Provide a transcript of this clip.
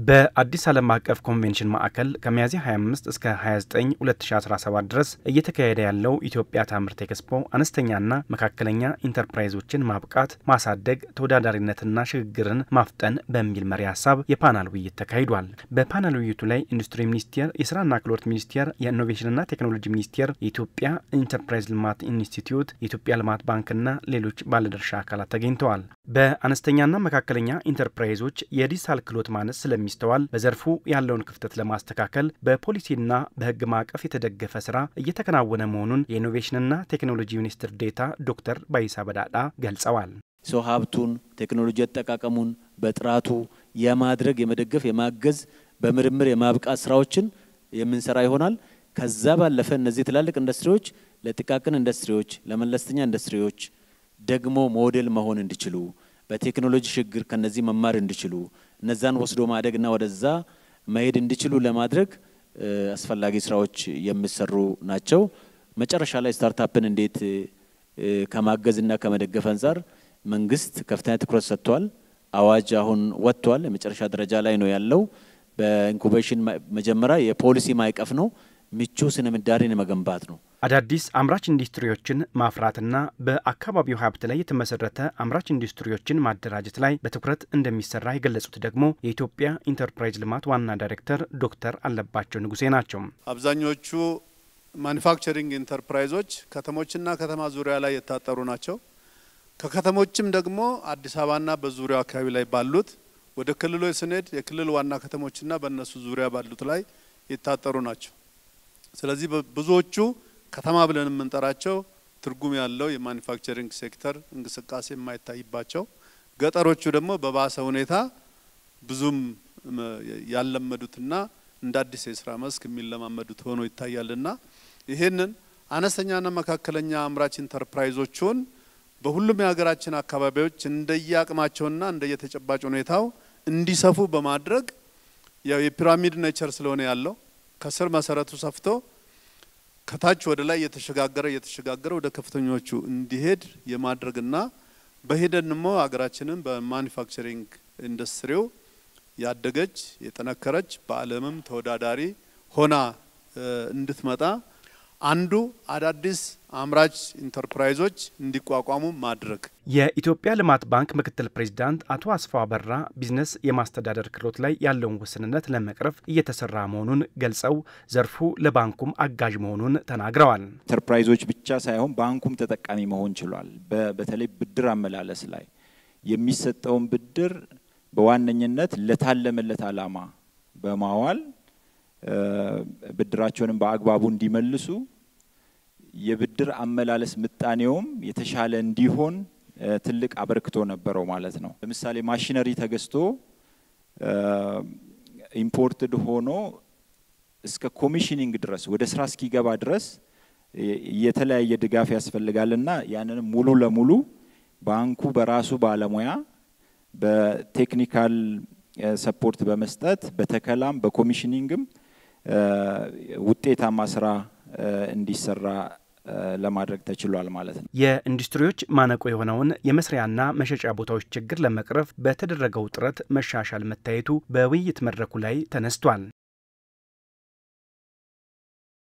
በአዲስ ዓለም አቀፍ ኮንቬንሽን ማዕከል ከሚያዝያ 25 እስከ 29 2017 ድረስ እየተካሄደ ያለው ኢትዮጵያ ታምርት ኤክስፖ አነስተኛና መካከለኛ ኢንተርፕራይዞችን ማብቃት፣ ማሳደግ፣ ተወዳዳሪነትና ሽግግርን ማፍጠን በሚል መሪ ሀሳብ የፓናል ውይይት ተካሂዷል። በፓናል ውይይቱ ላይ ኢንዱስትሪ ሚኒስቴር፣ የስራና ክህሎት ሚኒስቴር፣ የኢኖቬሽንና ቴክኖሎጂ ሚኒስቴር፣ የኢትዮጵያ ኢንተርፕራይዝ ልማት ኢንስቲትዩት፣ የኢትዮጵያ ልማት ባንክና ሌሎች ባለድርሻ አካላት ተገኝተዋል። በአነስተኛና መካከለኛ ኢንተርፕራይዞች የዲጂታል ክህሎት ማነስ ስለሚስተዋል በዘርፉ ያለውን ክፍተት ለማስተካከል በፖሊሲና በሕግ ማዕቀፍ የተደገፈ ስራ እየተከናወነ መሆኑን የኢኖቬሽንና ቴክኖሎጂ ሚኒስትር ዴኤታ ዶክተር ባይሳ በዳዳ ገልጸዋል። ሰው ሀብቱን ቴክኖሎጂ አጠቃቀሙን በጥራቱ የማድረግ የመደገፍ የማገዝ በምርምር የማብቃት ስራዎችን የምንሰራ ይሆናል። ከዛ ባለፈ እነዚህ ትላልቅ ኢንዱስትሪዎች ለጥቃቅን ኢንዱስትሪዎች ለመለስተኛ ኢንዱስትሪዎች ደግሞ ሞዴል መሆን እንዲችሉ በቴክኖሎጂ ሽግግር ከነዚህ መማር እንዲችሉ እነዛን ወስዶ ማደግና ወደዛ መሄድ እንዲችሉ ለማድረግ አስፈላጊ ስራዎች የሚሰሩ ናቸው። መጨረሻ ላይ ስታርታፕን እንዴት ከማገዝና ከመደገፍ አንፃር መንግስት ከፍተኛ ትኩረት ሰጥቷል። አዋጅ አሁን ወጥቷል። የመጨረሻ ደረጃ ላይ ነው ያለው። በኢንኩቤሽን መጀመሪያ የፖሊሲ ማይቀፍ ነው። ምቹ ስነ ምህዳርን መገንባት ነው። አዳዲስ አምራች ኢንዱስትሪዎችን ማፍራትና በአካባቢው ሀብት ላይ የተመሰረተ አምራች ኢንዱስትሪዎችን ማደራጀት ላይ በትኩረት እንደሚሰራ የገለጹት ደግሞ የኢትዮጵያ ኢንተርፕራይዝ ልማት ዋና ዳይሬክተር ዶክተር አለባቸው ንጉሴ ናቸው። አብዛኞቹ ማኑፋክቸሪንግ ኢንተርፕራይዞች ከተሞችና ከተማ ዙሪያ ላይ የታጠሩ ናቸው። ከከተሞችም ደግሞ አዲስ አበባና በዙሪያው አካባቢ ላይ ባሉት ወደ ክልሎች ስንሄድ የክልል ዋና ከተሞችና በእነሱ ዙሪያ ባሉት ላይ የታጠሩ ናቸው። ስለዚህ ብዙዎቹ ከተማ ብለን የምንጠራቸው ትርጉም ያለው የማኑፋክቸሪንግ ሴክተር እንቅስቃሴ የማይታይባቸው፣ ገጠሮቹ ደግሞ በባሰ ሁኔታ ብዙም ያለመዱትና እንደ አዲስ የስራ መስክ የሚለማመዱት ሆኖ ይታያልና ይሄንን አነስተኛና መካከለኛ አምራች ኢንተርፕራይዞችን በሁሉም የሀገራችን አካባቢዎች እንደየአቅማቸውና እንደየተጨባጭ ሁኔታው እንዲሰፉ በማድረግ ያው የፒራሚድ ኔቸር ስለሆነ ያለው ከስር መሰረቱ ሰፍቶ ከታች ወደ ላይ የተሸጋገረ ወደ ከፍተኞቹ እንዲሄድ የማድረግና በሂደት ደግሞ ሀገራችንን በማኑፋክቸሪንግ ኢንዱስትሪው ያደገች የጠነከረች በዓለምም ተወዳዳሪ ሆና እንድትመጣ አንዱ አዳዲስ አምራች ኢንተርፕራይዞች እንዲቋቋሙ ማድረግ። የኢትዮጵያ ልማት ባንክ ምክትል ፕሬዚዳንት አቶ አስፋው አበራ ቢዝነስ የማስተዳደር ክህሎት ላይ ያለውን ውስንነት ለመቅረፍ እየተሰራ መሆኑን ገልጸው ዘርፉ ለባንኩም አጋዥ መሆኑን ተናግረዋል። ኢንተርፕራይዞች ብቻ ሳይሆን ባንኩም ተጠቃሚ መሆን ችሏል። በተለይ ብድር አመላለስ ላይ የሚሰጠውን ብድር በዋነኝነት ለታለመለት ዓላማ በማዋል ብድራቸውንም በአግባቡ እንዲመልሱ የብድር አመላለስ ምጣኔውም የተሻለ እንዲሆን ትልቅ አበርክቶ ነበረው ማለት ነው። ለምሳሌ ማሽነሪ ተገዝቶ ኢምፖርትድ ሆኖ እስከ ኮሚሽኒንግ ድረስ ወደ ስራ እስኪገባ ድረስ የተለያየ ድጋፍ ያስፈልጋልና ያንን ሙሉ ለሙሉ ባንኩ በራሱ ባለሙያ በቴክኒካል ሰፖርት በመስጠት በተከላም በኮሚሽኒንግም ውጤታማ ስራ እንዲሰራ ለማድረግ ተችሏል ማለት ነው። የኢንዱስትሪዎች ማነቆ የሆነውን የመስሪያና መሸጫ ቦታዎች ችግር ለመቅረፍ በተደረገው ጥረት መሻሻል መታየቱ በውይይት መድረኩ ላይ ተነስቷል።